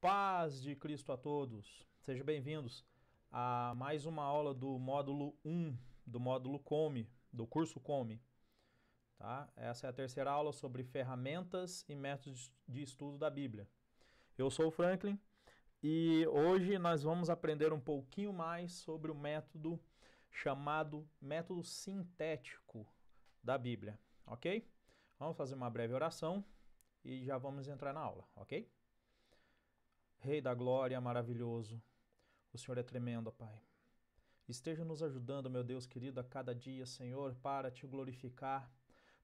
Paz de Cristo a todos. Sejam bem-vindos a mais uma aula do módulo 1, do módulo Come, do curso Come. Tá? Essa é a terceira aula sobre ferramentas e métodos de estudo da Bíblia. Eu sou o Franklin e hoje nós vamos aprender um pouquinho mais sobre o método chamado método sintético da Bíblia, ok? Vamos fazer uma breve oração e já vamos entrar na aula, ok? Rei da glória, maravilhoso, o Senhor é tremendo, Pai. Esteja nos ajudando, meu Deus querido, a cada dia, Senhor, para te glorificar,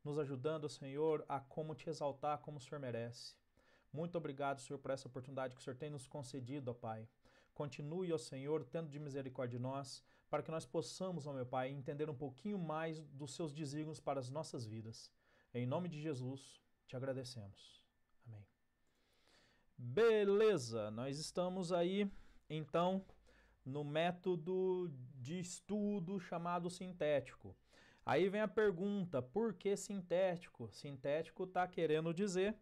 nos ajudando, Senhor, a como te exaltar, como o Senhor merece. Muito obrigado, Senhor, por essa oportunidade que o Senhor tem nos concedido, ó Pai. Continue, ó Senhor, tendo de misericórdia de nós, para que nós possamos, ó meu Pai, entender um pouquinho mais dos seus desígnios para as nossas vidas. Em nome de Jesus, te agradecemos. Amém. Beleza, nós estamos aí, então, no método de estudo chamado sintético. Aí vem a pergunta, por que sintético? Sintético está querendo dizer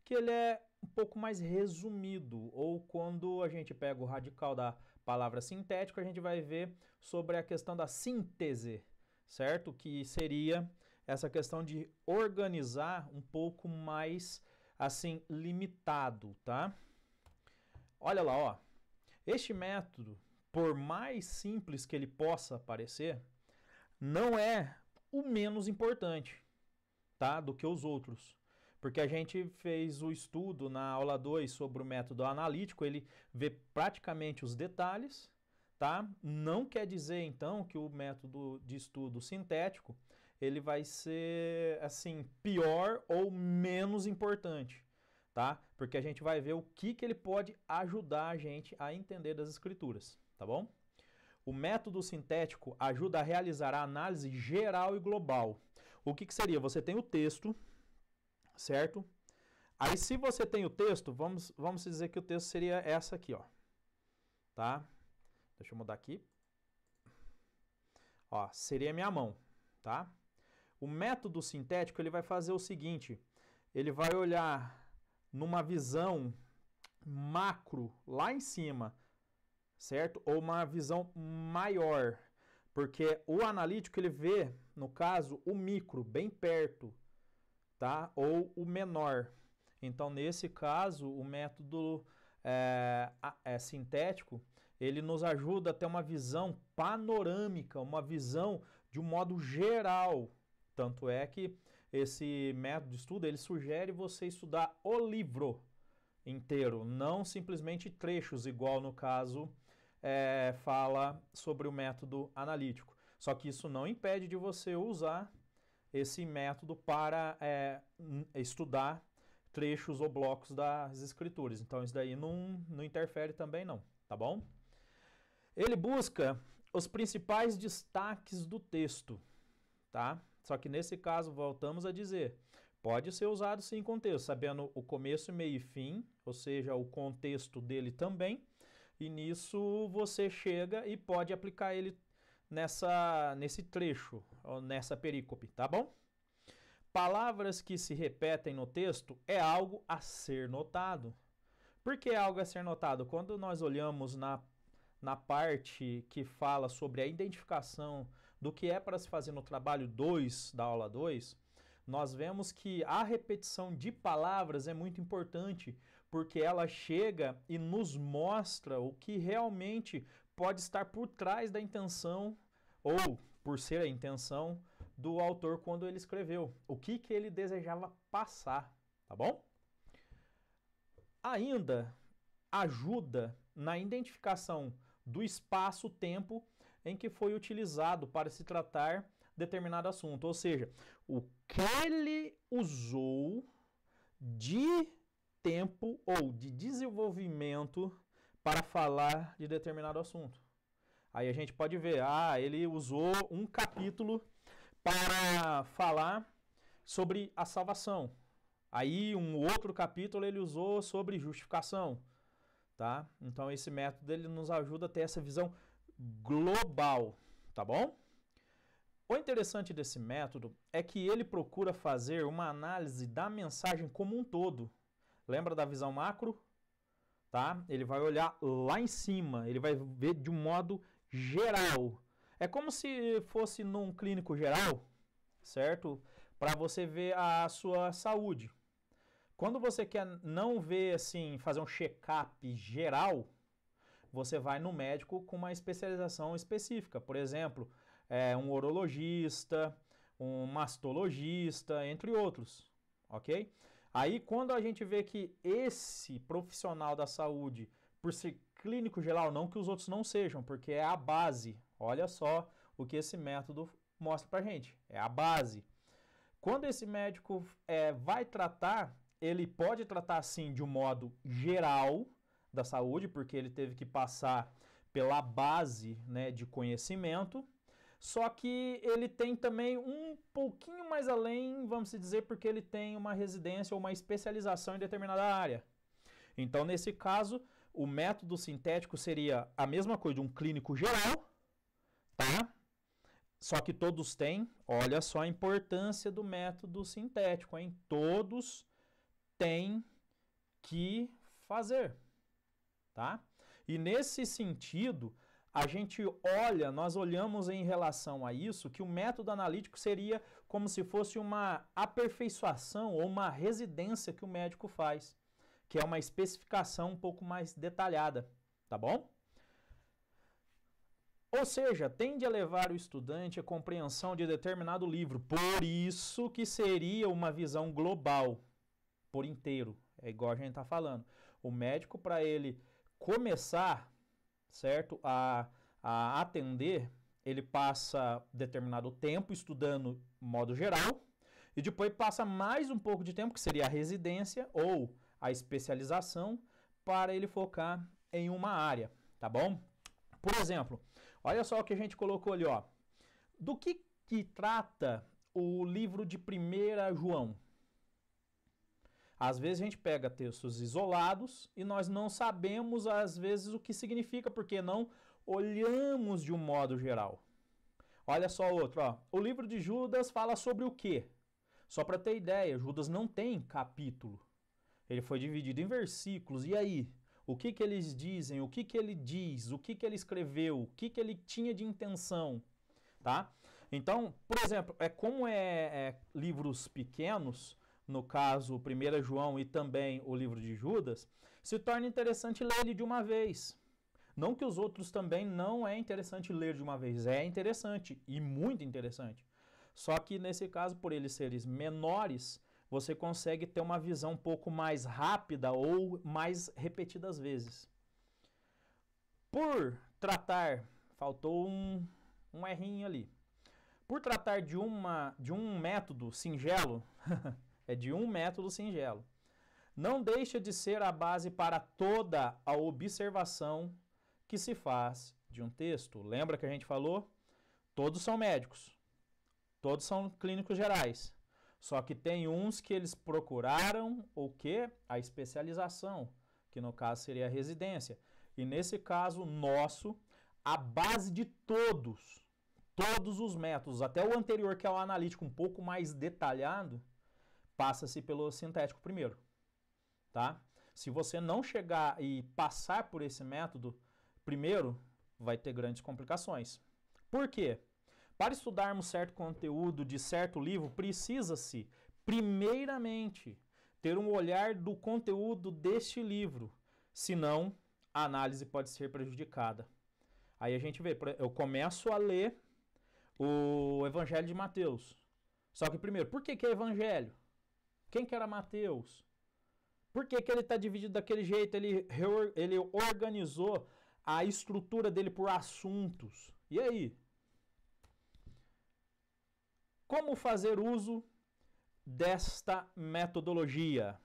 que ele é um pouco mais resumido, ou quando a gente pega o radical da palavra sintético, a gente vai ver sobre a questão da síntese, certo? Que seria essa questão de organizar um pouco mais assim, limitado, tá? Olha lá, ó. Este método, por mais simples que ele possa parecer, não é o menos importante, tá? Do que os outros. Porque a gente fez o estudo na aula 2 sobre o método analítico, ele vê praticamente os detalhes, tá? Não quer dizer, então, que o método de estudo sintético ele vai ser, assim, pior ou menos importante, tá? Porque a gente vai ver o que ele pode ajudar a gente a entender das escrituras, tá bom? O método sintético ajuda a realizar a análise geral e global. O que seria? Você tem o texto, certo? Aí, se você tem o texto, vamos dizer que o texto seria essa aqui, ó, tá? Deixa eu mudar aqui. Ó, seria a minha mão, tá? O método sintético ele vai fazer o seguinte, ele vai olhar numa visão macro lá em cima, certo? Ou uma visão maior, porque o analítico ele vê, no caso, o micro bem perto, tá? Ou o menor. Então, nesse caso, o método sintético ele nos ajuda a ter uma visão panorâmica, uma visão de um modo geral. Tanto é que esse método de estudo, ele sugere você estudar o livro inteiro, não simplesmente trechos, igual no caso fala sobre o método analítico. Só que isso não impede de você usar esse método para estudar trechos ou blocos das escrituras. Então isso daí não interfere também não, tá bom? Ele busca os principais destaques do texto, tá? Só que nesse caso, voltamos a dizer, pode ser usado sim em contexto, sabendo o começo, meio e fim, ou seja, o contexto dele também, e nisso você chega e pode aplicar ele nesse trecho, ou nessa perícope, tá bom? Palavras que se repetem no texto é algo a ser notado. Por que é algo a ser notado? Quando nós olhamos na parte que fala sobre a identificação do que é para se fazer no trabalho 2 da aula 2, nós vemos que a repetição de palavras é muito importante, porque ela chega e nos mostra o que realmente pode estar por trás da intenção, ou por ser a intenção, do autor quando ele escreveu. O que ele desejava passar, tá bom? Ainda ajuda na identificação do espaço-tempo em que foi utilizado para se tratar determinado assunto. Ou seja, o que ele usou de tempo ou de desenvolvimento para falar de determinado assunto. Aí a gente pode ver, ele usou um capítulo para falar sobre a salvação. Aí um outro capítulo ele usou sobre justificação, tá? Então esse método ele nos ajuda a ter essa visão global, tá bom? O interessante desse método é que ele procura fazer uma análise da mensagem como um todo. Lembra da visão macro? tá? Ele vai olhar lá em cima, ele vai ver de um modo geral. É como se fosse num clínico geral, certo? Para você ver a sua saúde. Quando você quer não ver assim, fazer um check-up geral, você vai no médico com uma especialização específica. Por exemplo, um urologista, um mastologista, entre outros, ok? Aí quando a gente vê que esse profissional da saúde, por ser clínico geral, não que os outros não sejam, porque é a base. Olha só o que esse método mostra pra gente, é a base. Quando esse médico vai tratar, ele pode tratar sim de um modo geral da saúde, porque ele teve que passar pela base, né, de conhecimento, só que ele tem também um pouquinho mais além, vamos dizer, porque ele tem uma residência ou uma especialização em determinada área. Então, nesse caso, o método sintético seria a mesma coisa de um clínico geral, tá? Só que todos têm, olha só a importância do método sintético, hein? Todos têm que fazer, tá? E nesse sentido, nós olhamos em relação a isso, que o método analítico seria como se fosse uma aperfeiçoação ou uma residência que o médico faz, que é uma especificação um pouco mais detalhada, tá bom? Ou seja, tende a levar o estudante à compreensão de determinado livro, por isso que seria uma visão global, por inteiro, é igual a gente está falando. O médico, para ele começar, certo, a atender, ele passa determinado tempo estudando modo geral e depois passa mais um pouco de tempo, que seria a residência ou a especialização, para ele focar em uma área, tá bom? Por exemplo, olha só o que a gente colocou ali, ó. Do que trata o livro de 1 João? Às vezes a gente pega textos isolados e nós não sabemos, às vezes, o que significa, porque não olhamos de um modo geral. Olha só outro, ó. O livro de Judas fala sobre o quê? Só para ter ideia, Judas não tem capítulo. Ele foi dividido em versículos. E aí? O que eles dizem? O que ele diz? O que ele escreveu? O que ele tinha de intenção? Tá? Então, por exemplo, como livros pequenos, no caso 1 João e também o livro de Judas, se torna interessante ler ele de uma vez. Não que os outros também não é interessante ler de uma vez, é interessante e muito interessante. Só que nesse caso, por eles serem menores, você consegue ter uma visão um pouco mais rápida ou mais repetidas vezes. Por tratar, faltou um errinho ali. Por tratar de um método singelo, de um método singelo, não deixa de ser a base para toda a observação que se faz de um texto. Lembra que a gente falou? Todos são médicos, todos são clínicos gerais. Só que tem uns que eles procuraram o quê? A especialização, que no caso seria a residência. E nesse caso nosso, a base de todos os métodos, até o anterior, que é o analítico um pouco mais detalhado, passa-se pelo sintético primeiro, tá? Se você não chegar e passar por esse método primeiro, vai ter grandes complicações. Por quê? Para estudarmos certo conteúdo de certo livro, precisa-se, primeiramente, ter um olhar do conteúdo deste livro. Senão, a análise pode ser prejudicada. Aí a gente vê, eu começo a ler o Evangelho de Mateus. Só que primeiro, por que é Evangelho? Quem que era Mateus? Por que ele está dividido daquele jeito? Ele organizou a estrutura dele por assuntos. E aí? Como fazer uso desta metodologia?